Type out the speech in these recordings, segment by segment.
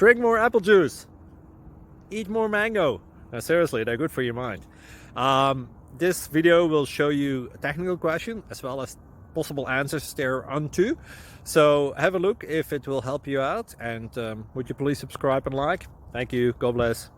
Drink more apple juice. Eat more mango. Now, seriously, they're good for your mind. This video will show you a technical question as well as possible answers thereunto. So have a look if it will help you out, and would you please subscribe and like? Thank you. God bless.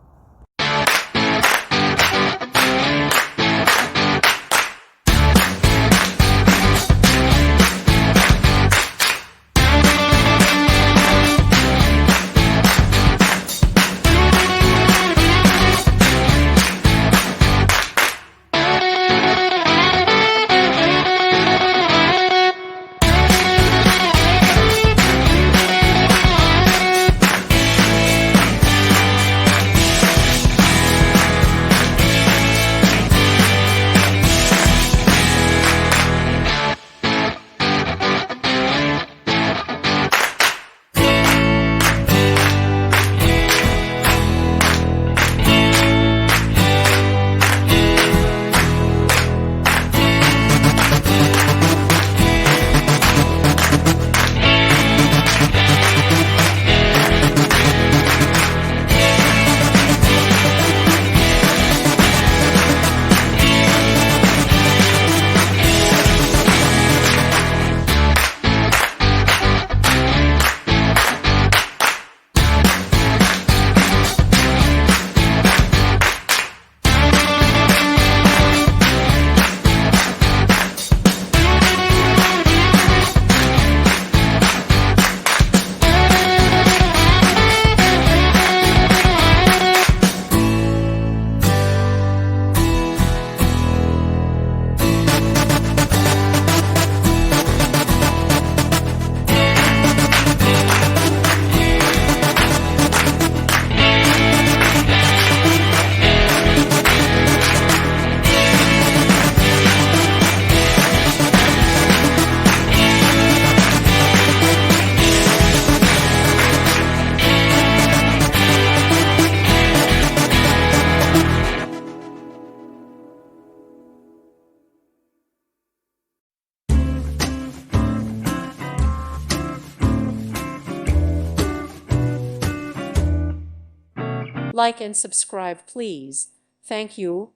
Like and subscribe, please. Thank you.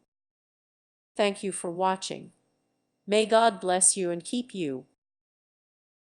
Thank you for watching. May God bless you and keep you.